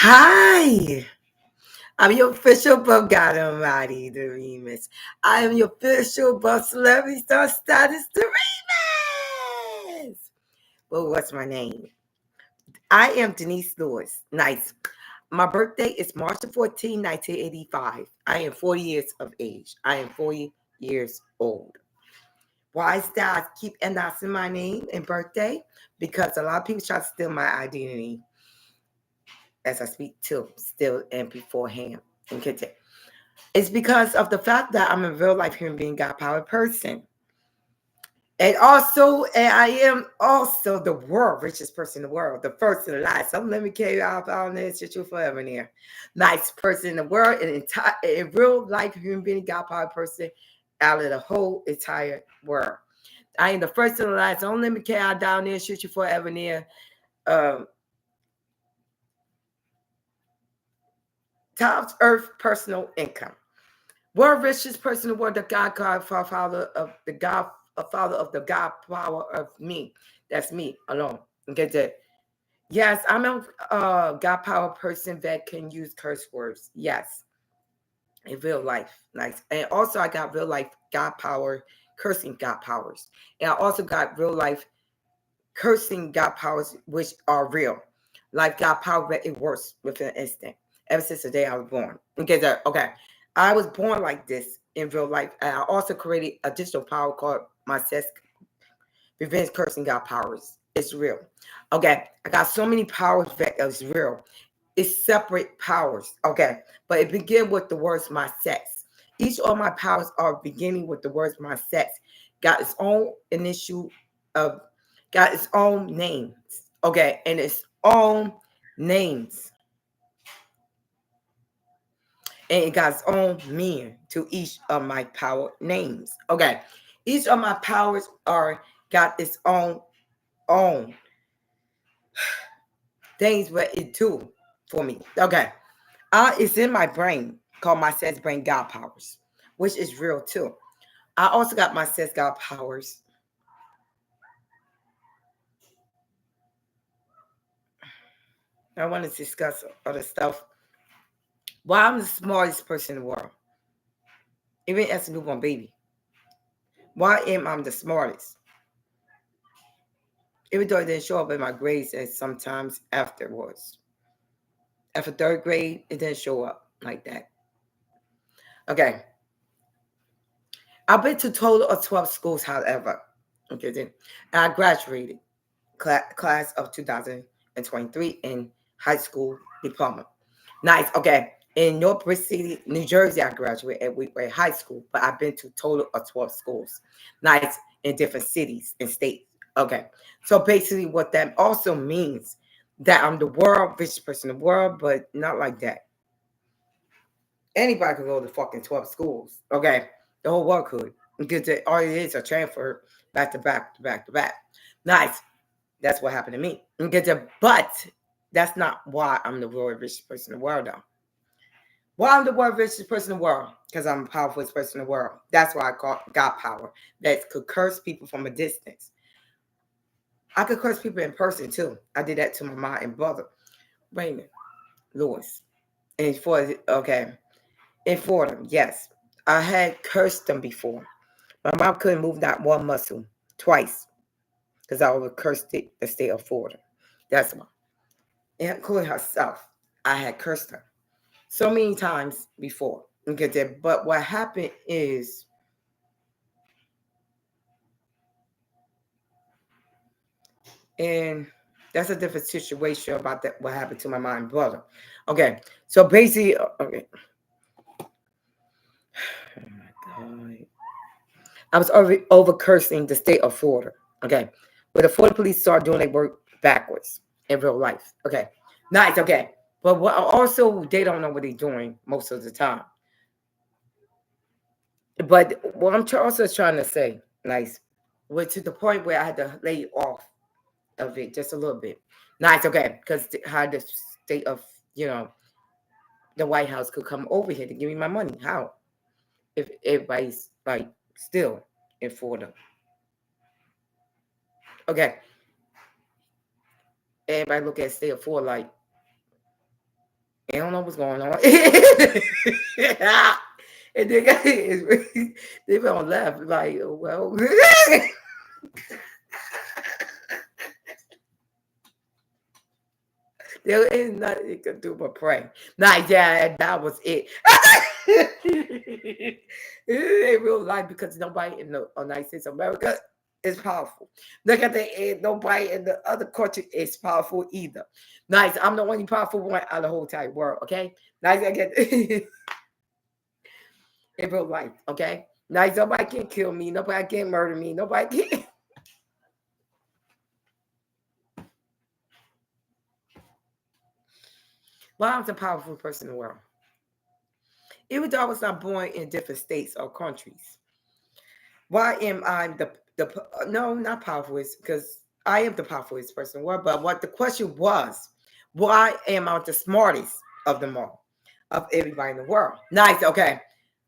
Hi, I'm your official Buff God Almighty, the remix. I am your official Buff Celebrity Star Status, the remix. Well, what's my name? I am Denise Lewis. Nice. My birthday is March the 14th, 1985. I am 40 years of age. I am 40 years old. Why is that I keep announcing my name and birthday? Because a lot of people try to steal my identity as I speak to still and beforehand and continue. It's because of the fact that I'm a real life human being, God power person. And I am also the world richest person in the world, the first and the last. So let me carry out all this shit you forever and there. Nice person in the world, a real life human being, God power person out of the whole entire world. I am the first and the last. Don't let me carry out down there, shoot you forever and there. Top earth personal income. World richest person in the world, the God, Father of the God, a Father of the God power of me. That's me alone. Okay, that. Yes, I'm a God power person that can use curse words. Yes, in real life. Nice. And also, I got real life God power, cursing God powers. And I also got real life cursing God powers, which are real. Like God power, but it works within an instant. Ever since the day I was born. Okay, that okay. I was born like this in real life. And I also created a digital power called my sex revenge cursing God powers. It's real. Okay, I got so many powers that is real. It's separate powers. Okay, but it begins with the words my sex. Each of my powers are beginning with the words my sex. Got its own initial of got its own names. Okay, and its own names. And it got its own meaning to each of my power names. Okay. Each of my powers are got its own things what it do for me. Okay. It's in my brain called my sense brain God powers, which is real too. I also got my sense God powers. I want to discuss other stuff. Why I'm the smartest person in the world, even as a newborn baby. Why am I the smartest? Even though it didn't show up in my grades and sometimes afterwards. After third grade, it didn't show up like that. Okay. I've been to a total of 12 schools, however. Okay, then. And I graduated class of 2023 in high school diploma. Nice. Okay. In Northbridge City, New Jersey, I graduated at Wheatway High School, but I've been to a total of 12 schools. Nice. In different cities and states. Okay. So basically what that also means that I'm the world richest person in the world, but not like that. Anybody could go to fucking 12 schools. Okay. The whole world could. Because all it is a transfer back to back to back to back. Nice. That's what happened to me. But that's not why I'm the world richest person in the world, though. Why I'm the world richest person in the world? Because I'm the powerfulest person in the world. That's why I call God power. That could curse people from a distance. I could curse people in person too. I did that to my mom and brother, Raymond Lewis. And for them, yes. I had cursed them before. My mom couldn't move not one muscle twice because I would curse the state of Florida. That's why. Including herself, I had cursed her so many times before. But what happened is, and that's a different situation about that. What happened to my mom and brother? Okay, so basically, okay. Oh my God. I was over cursing the state of Florida. Okay. But the Florida police started doing their work backwards in real life. Okay. Nice. Okay. But what also, they don't know what they're doing most of the time. But what I'm also trying to say, nice, was to the point where I had to lay off of it just a little bit. Nice. Okay. Because how the state of, you know, the White House could come over here to give me my money. How? If everybody's like still in Florida. Okay. Everybody look at state of Florida like They don't know what's going on. And they don't laugh like, well, there ain't nothing you can do but pray. Nah, yeah, that was it. In real life, because nobody in the United States of America is powerful. Look at nobody in the other country is powerful either. Nice, I'm the only powerful one out of the whole entire world. Okay, nice. I get in real life. Okay, nice. Nobody can kill me. Nobody can murder me. Nobody can. Well, I'm the powerful person in the world. Even though I was not born in different states or countries, why am I the no, not powerfulest, because I am the powerfulest person in the world. But what the question was, why am I the smartest of them all, of everybody in the world? Nice, okay.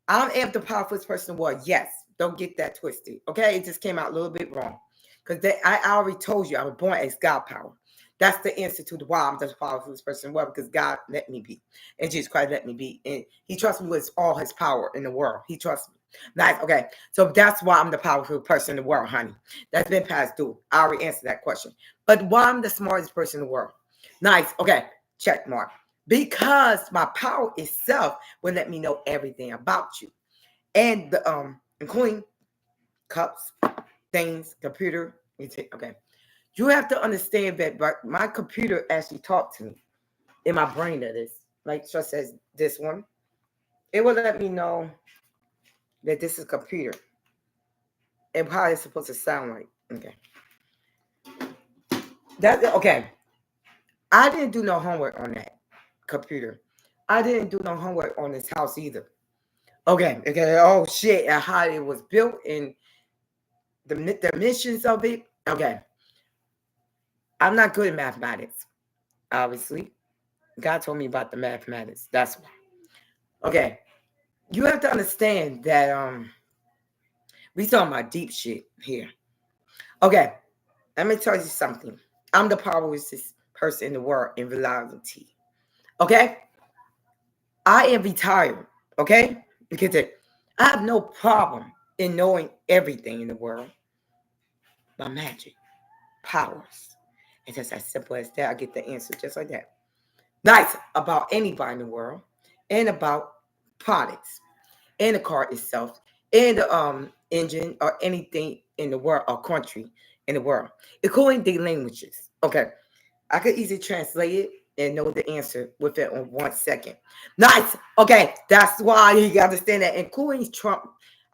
I am the powerfulest person in the world. Yes, don't get that twisted. Okay, it just came out a little bit wrong, because I already told you I was born as God power. That's the answer to the why I'm the powerfulest person in the world, because God let me be, and Jesus Christ let me be, and He trusts me with all His power in the world. He trusts me. Nice. Okay. So that's why I'm the powerful person in the world, honey. That's been passed through. I already answered that question. But why I'm the smartest person in the world? Nice. Okay. Check mark. Because my power itself will let me know everything about you. And the including cups, things, computer. Okay. You have to understand that my computer actually talked to me. In my brain, that is. Like just as this one. It will let me know that this is a computer. And how it's supposed to sound like. Okay. That okay. I didn't do no homework on that computer. I didn't do no homework on this house either. Okay. Okay. Oh shit. And how it was built and the dimensions of it. Okay. I'm not good at mathematics. Obviously, God told me about the mathematics. That's why. Okay. You have to understand that we talking about deep shit here. Okay. Let me tell you something. I'm the powerfulest person in the world in reality. Okay? I am retired. Okay? Because I have no problem in knowing everything in the world by magic, powers. It's just as simple as that. I get the answer just like that. Nice about anybody in the world and about products and the car itself and the engine or anything in the world or country in the world, including the languages. Okay. I could easily translate it and know the answer within 1 second. Nice. Okay, that's why you got to understand that. Including Trump,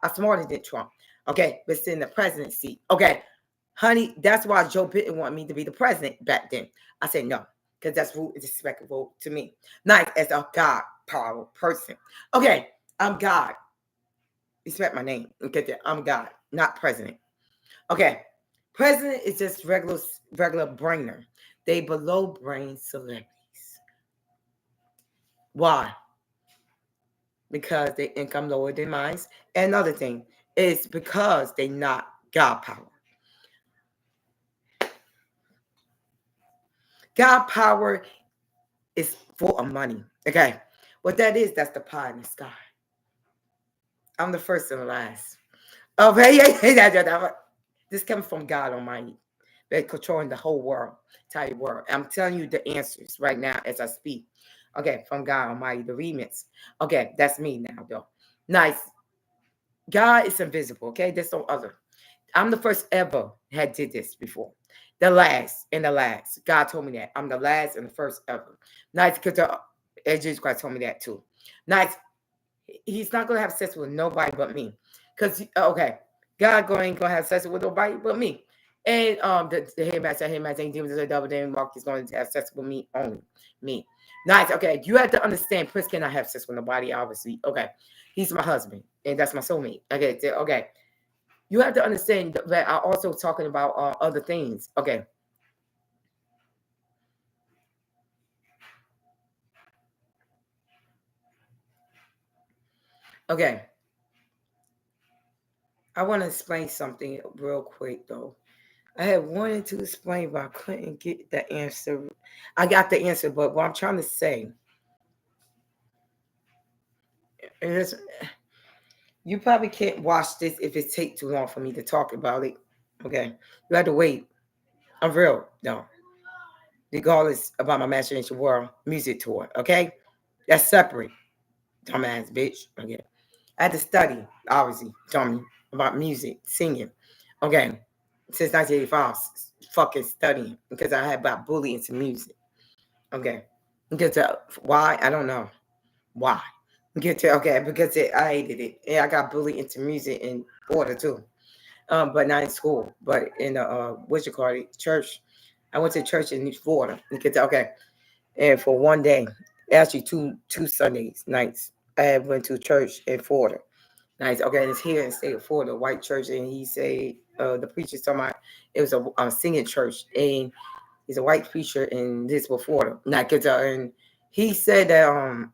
I'm smarter than Trump. Okay, but it's in the presidency. Okay, honey, that's why Joe Biden wanted me to be the president back then. I said no, because that's disrespectful to me. Nice, as a God power person. Okay, I'm God. Respect my name. Okay, I'm God, not president. Okay, president is just regular brainer. They below brain celebrities. Why? Because their income lower than mine. And another thing is because they not God power. God power is full of money. Okay. What that is, that's the pie in the sky. I'm the first and the last. Okay, this comes from God Almighty. They're controlling the whole world, entire world. I'm telling you the answers right now as I speak. Okay, from God Almighty, the remix. Okay, that's me now, though. Nice. God is invisible. Okay, there's no other. I'm the first ever had did this before. The last and the last. God told me that I'm the last and the first ever. Nice, because Jesus Christ told me that too. Nice. He's not gonna have sex with nobody but me. Cause okay, God ain't gonna have sex with nobody but me. And the headmaster, ain't demons the devil, then Mark is going to have sex with me only. Me. Nice. Okay. You have to understand Prince cannot have sex with nobody, obviously. Okay. He's my husband, and that's my soulmate. Okay. Okay. You have to understand that I'm also talking about other things. Okay. Okay. I want to explain something real quick though. I had wanted to explain, but I couldn't get the answer. I got the answer, but what I'm trying to say, And you probably can't watch this if it takes too long for me to talk about it. Okay. You have to wait. I'm real. No. Regardless about my Imagination World music tour. Okay. That's separate. Dumbass bitch. Okay. I had to study, obviously, dummy, about music, singing. Okay. Since 1985, fucking studying because I had got bullied into music. Okay. Because why? I don't know. Why? Because I hated it. And I got bullied into music in order too. But not in school, but in what you call it, church. I went to church in Florida. Okay, and for one day, actually two Sundays nights, I went to church in Florida. Nice. Okay, and it's here in the state of Florida, white church, and he said the preacher's talking about it was a singing church, and he's a white preacher in this Florida. Not and he said that um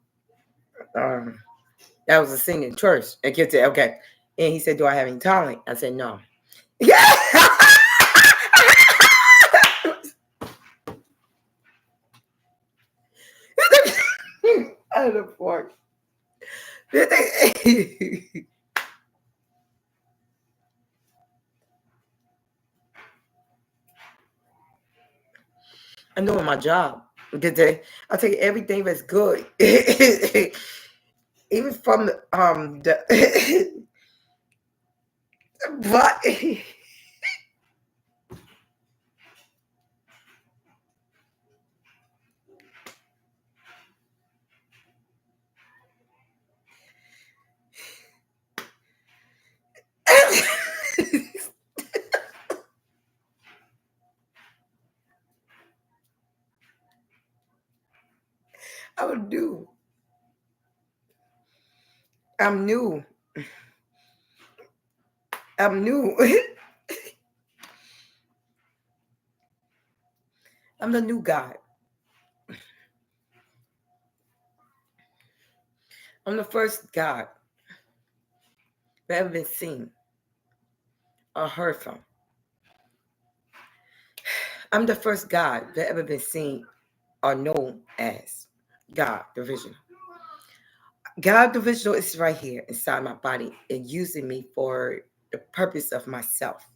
that was a singing church. And okay, and he said, "Do I have any talent?" I said, "No." Yeah. Out of the park. I'm doing my job. I take everything that's good, even from the but I'm new. I'm new. I'm new. I'm the new guy. I'm the first God that ever been seen or heard from. I'm the first God that ever been seen or known as God, the original. God, the original, is right here inside my body and using me for the purpose of myself.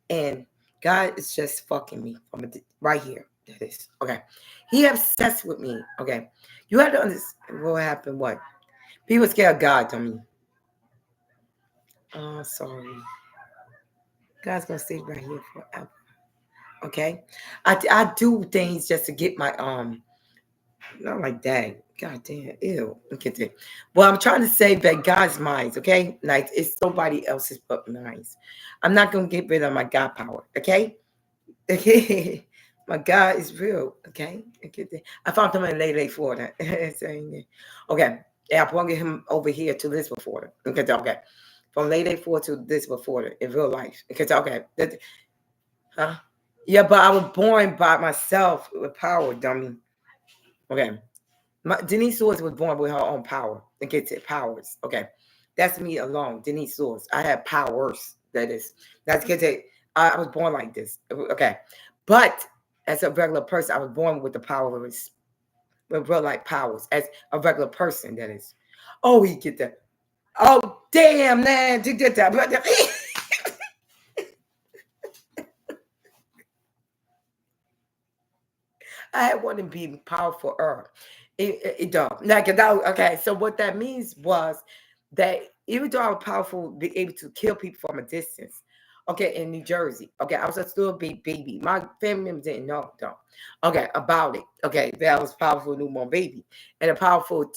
And God is just fucking me from right here. That is okay. He obsessed with me. Okay, you have to understand what happened. What people scared of God, dummy. Oh, sorry. God's gonna stay right here forever. Okay, I do things just to get my not like that. God damn, ew. Look at that. Well, I'm trying to say that God's minds, okay? Like it's somebody else's but minds. I'm not gonna get rid of my God power, okay? Okay. My God is real, okay? I found him in Lady Florida. Okay. Yeah, I brought him over here to Lisbon, Florida. Okay. From Lady Florida to Lisbon, Florida in real life. Okay. Huh? Yeah, but I was born by myself with power, dummy. Okay. Denise Swords was born with her own power. And gets it powers. Okay. That's me alone. Denise Swords. I have powers. That is. That's because I was born like this. Okay. But as a regular person, I was born with the powers, with real life powers. As a regular person, that is. Oh, he get that. Oh, damn, man. You get that. I want to be powerful. It does. Okay, so what that means was that even though I was powerful, be able to kill people from a distance. Okay, in New Jersey. Okay, I was still a big baby. My family members didn't know though. Okay, about it. Okay, that I was a powerful newborn baby and a powerful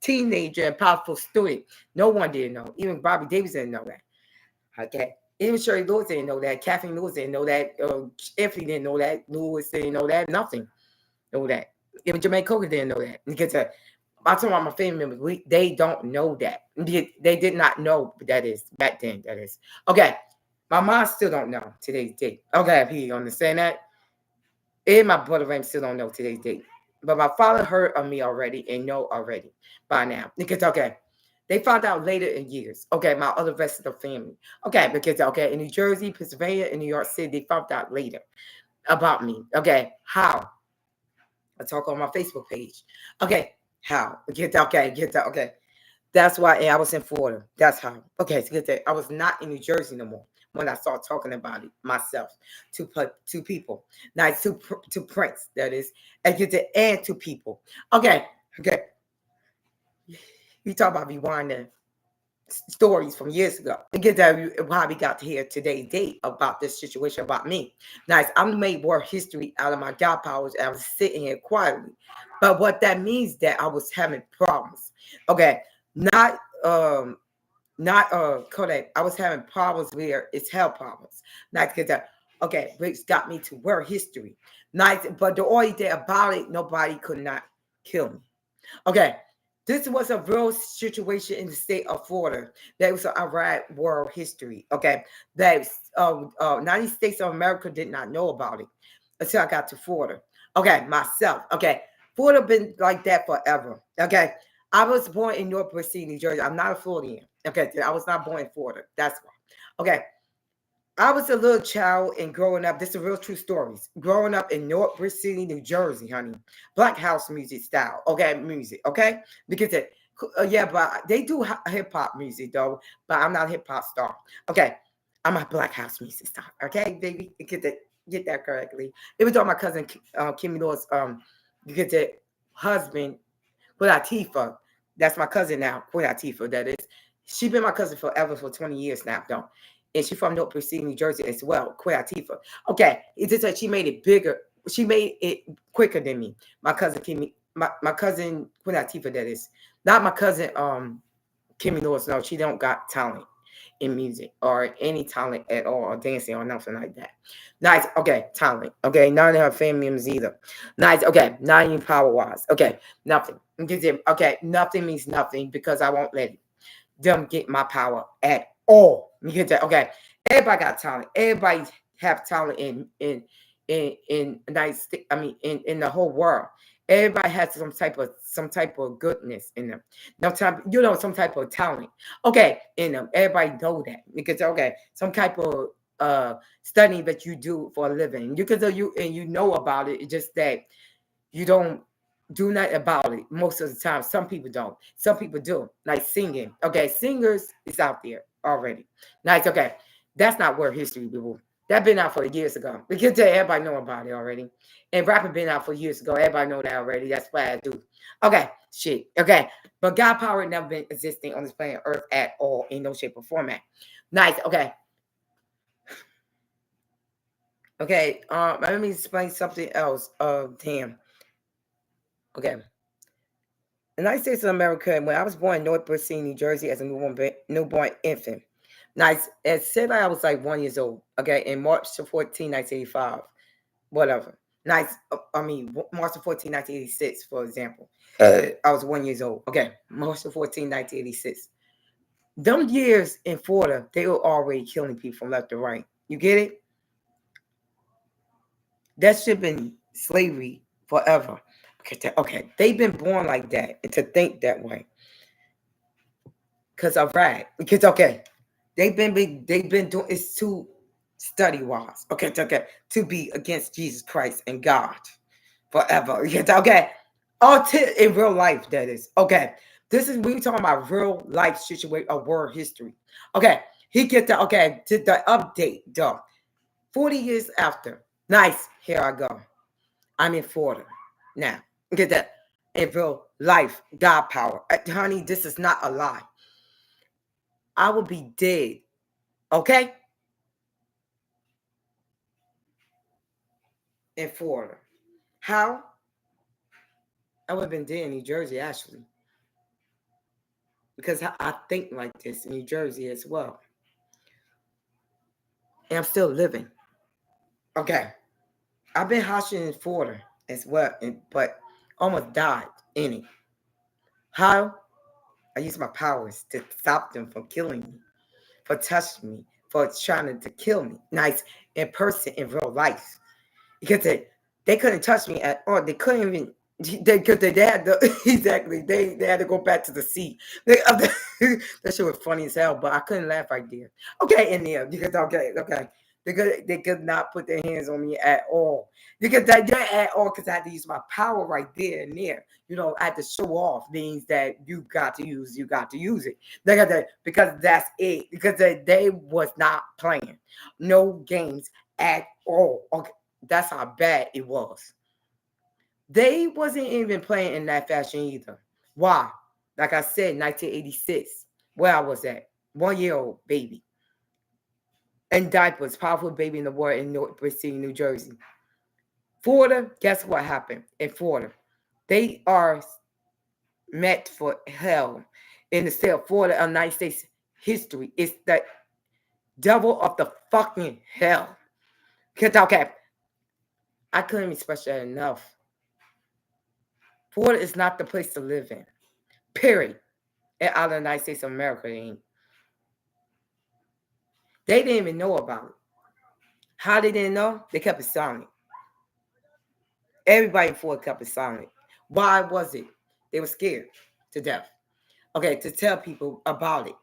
teenager and powerful student. No one didn't know. Even Bobby Davis didn't know that. Okay. Even Sherry Lewis didn't know that. Kathleen Lewis didn't know that. Anthony didn't know that. Lewis didn't know that. Nothing know that. Even Jermaine Coker didn't know that. Because I'm talking about my family members. They don't know that. They did not know that is back then. That is okay. My mom still don't know today's date. Okay, if you understand that. And my brother Ram still don't know today's date. But my father heard of me already and know already by now. Because okay. They found out later in years. Okay, my other rest of the family. Okay, because okay, in New Jersey, Pennsylvania, and New York City, they found out later about me. Okay, how? I talk on my Facebook page. Okay, how? Get that. Okay, get that. Okay. That's why I was in Florida. That's how. Okay, it's good that I was not in New Jersey no more when I started talking about it myself to people. Now it's to Prince, that is, and get to and to people. Okay, okay. You talk about rewinding stories from years ago. To get that how we got to hear today's date about this situation about me. Nice. I'm made more history out of my God powers. I was sitting here quietly. But what that means that I was having problems. Okay. Not not Kodak. I was having problems where it's health problems. Not because that okay, which got me to world history. Nice, but the only thing about it, nobody could not kill me. Okay, this was a real situation in the state of Florida. That was a right world history. Okay, that 90 states of America did not know about it until I got to Florida. Okay, myself. Okay, Florida been like that forever. Okay, I was born in North City, New Jersey. I'm not a Floridian. Okay, I was not born in Florida. That's why. Okay, I was a little child and growing up. This is real true stories. Growing up in North City, New Jersey, honey, black house music style. Okay, music. Okay, because yeah, but they do hip hop music though. But I'm not a hip hop star. Okay, I'm a black house music star. Okay, baby, get that correctly. Even though my cousin Kimmy Law's you get that husband, Queen Latifah. That's my cousin now, Queen Latifah. That is, she been my cousin forever for 20 years now, though. And she's from North City, New Jersey as well, Queen Latifah. Okay, it's just that she made it bigger. She made it quicker than me. My cousin Kimmy, my cousin Queen Latifah, that is. Not my cousin Kimmy Lewis. No, she don't got talent in music or any talent at all, or dancing or nothing like that. Nice. Okay, talent. Okay, none of her family members either. Nice. Okay, not even power wise. Okay, nothing. Okay, nothing means nothing because I won't let them get my power at all. You get that? Okay, everybody got talent. Everybody have talent in nice. I mean, in the whole world. Everybody has some type of goodness in them. No time, some type of talent. Okay, in them. Everybody know that because okay, some type of studying that you do for a living. You know about it. It's just that you don't do nothing about it most of the time. Some people don't. Some people do. Like singing. Okay, singers is out there already. Nice. Okay, that's not world history, people. That been out for years ago. Because everybody know about it already. And rapping been out for years ago. Everybody know that already. That's what I do. Okay, shit. Okay. But God power never been existing on this planet Earth at all in no shape or format. Nice. Okay. Okay. Let me explain something else. Damn. Okay. In the United States of America, when I was born in North City, New Jersey, as a newborn infant. Nice. It said I was like 1 year old. Okay. In March 14, 1985. Whatever. Nice. I mean, March 14, 1986, for example. I was 1 year old. Okay. March 14, 1986. Them years in Florida, they were already killing people from left to right. You get it? That should have been slavery forever. Okay. They've been born like that and to think that way. Because of right. Because okay. They've been doing it's too study wise. Okay, to be against Jesus Christ and God forever. Okay. In real life, that is. Okay. This is we talking about real life situation of world history. Okay. He get the okay to the update though. 40 years after. Nice. Here I go. I'm in Florida. Now. Get that in real life. God power. Honey, this is not a lie. I will be dead. Okay? In Florida. How? I would have been dead in New Jersey, actually. Because I think like this in New Jersey as well. And I'm still living. Okay. I've been hostage in Florida as well, but almost died in it. How? I used my powers to stop them from killing me, for touching me, for trying to kill me. Nice in person, in real life. Because they couldn't touch me at all. They couldn't even because they had to exactly they had to go back to the sea. That shit was funny as hell, but I couldn't laugh right there. Okay, in there because okay. They could not put their hands on me at all. Because that at all, because I had to use my power right there and there. I had to show off means that you got to use it. They got that because that's it. Because they was not playing no games at all. Okay, that's how bad it was. They wasn't even playing in that fashion either. Why? Like I said, 1986. Where I was at, 1-year-old baby. And diapers, powerful baby in the world in North City, New Jersey. Florida, guess what happened in Florida? They are met for hell in the state of Florida, United States history. It's the devil of the fucking hell. Okay, I couldn't express that enough. Florida is not the place to live in. Period. And out of the United States of America, it ain't. They didn't even know about it. How they didn't know? They kept it silent. Everybody in Florida kept it silent. Why was it? They were scared to death. Okay, to tell people about it.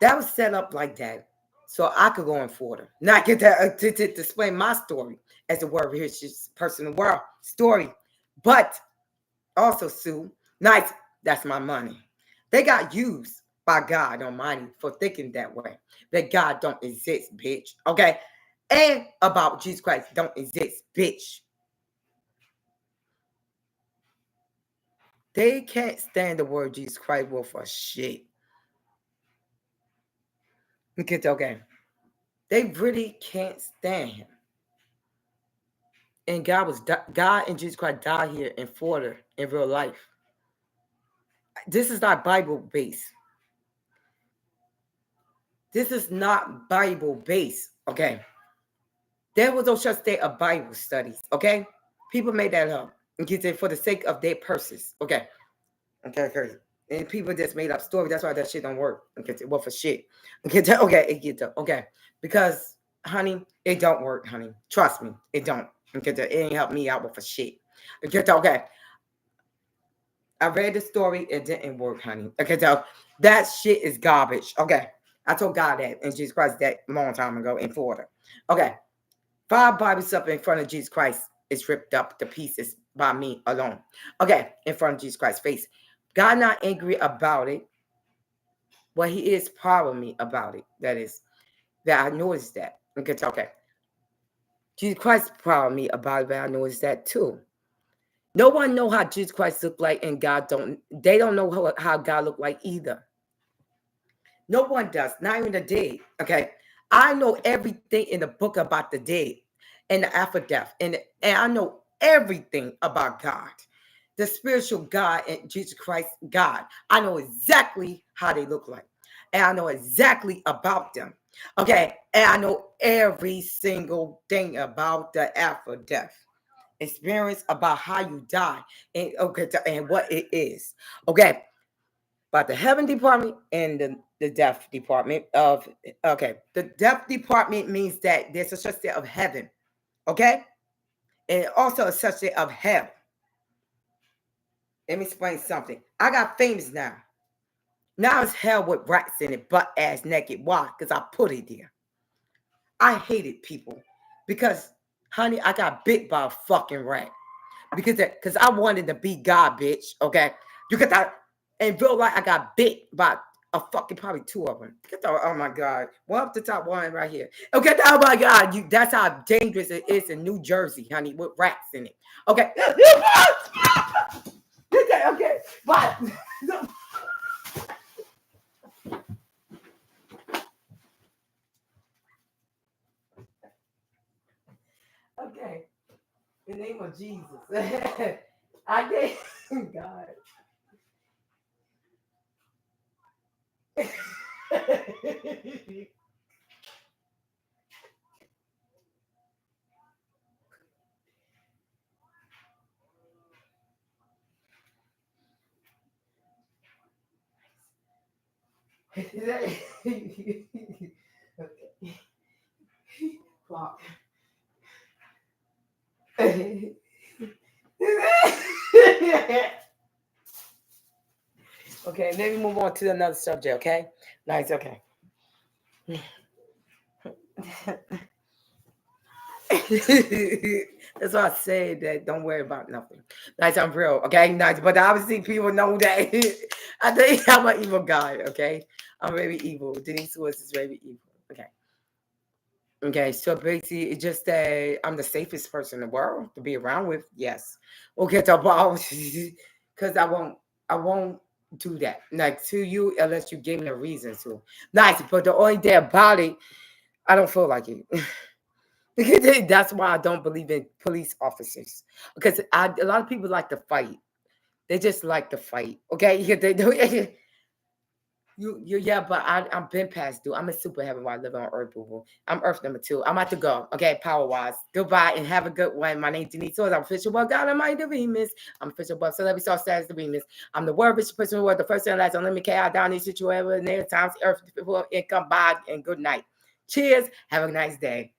That was set up like that. So I could go in Florida. Not get that to explain my story as the word richest person in the world story. But also, Sue, nice, that's my money. They got used by God Almighty for thinking that way. That God don't exist, bitch. Okay? And about Jesus Christ don't exist, bitch. They can't stand the word Jesus Christ will for shit. Okay. They really can't stand him. And God and Jesus Christ died here in Florida in real life. This is not Bible based. This is not Bible based. Okay. There was no such thing of Bible studies. Okay. People made that up for the sake of their purses. Okay. Okay. And people just made up stories. That's why that shit don't work. Okay. Well, for shit. Okay. It gets up. Okay. Because, honey, it don't work, honey. Trust me. It don't. Okay. It ain't help me out with a shit. Okay. I read the story. It didn't work, honey. Okay. So that shit is garbage. Okay. I told God that and Jesus Christ that a long time ago in Florida. Okay. 5 Bibles up in front of Jesus Christ is ripped up to pieces by me alone. Okay. In front of Jesus Christ's face. God not angry about it. Well, he is proud of me about it. That I noticed that. Okay. Jesus Christ proud of me about it, but I noticed that too. No one know how Jesus Christ looked like, and God don't. They don't know how God looked like either. No one does, not even the dead. Okay, I know everything in the book about the dead and the after death, and I know everything about God, the spiritual God and Jesus Christ God. I know exactly how they look like, and I know exactly about them. Okay, and I know every single thing about the after death experience, about how you die, and and what it is. Okay, about the heaven department and the death department of the death department means that there's a such thing of heaven, okay, and also a such thing of hell. Let me explain something. I got famous now. Now it's hell with rats in it, butt ass naked. Why? Because I put it there. I hated people because, honey, I got bit by a fucking rat because I wanted to be God, bitch. Okay, you get that? In real life, I got bit by a fucking probably 2 of them. Oh my God, one up the top, one right here. Okay, oh my God, that's how dangerous it is in New Jersey, honey, with rats in it. Okay, okay, but. Okay, in the name of Jesus, I gave God. Okay. Fuck. Okay, let me move on to another subject, okay? Nice, okay. That's why I said that don't worry about nothing. Nice, I'm real, okay? Nice, but obviously people know that I think I'm an evil guy, okay? I'm very evil. Denise Woods is very evil. Okay. Okay, so basically it's just that I'm the safest person in the world to be around with. Yes. We'll get to about because I won't do that. Like to you unless you give me a reason to. Nice, but the only thing about it, I don't feel like it. That's why I don't believe in police officers because a lot of people like to fight. They just like to fight. Okay, they do. Yeah, but I'm been past due. I'm in super heaven while I live on Earth, boo boo. I'm Earth number 2. I'm about to go. Okay, power wise. Goodbye and have a good one. My name's Denise. I'm official above God Almighty the Venus. I'm official above celebrity star status the Venus. I'm the word rich person who was the first and last unlimited chaos down these situations, near times, Earth, people, income, bye, and good night. Cheers. Have a nice day.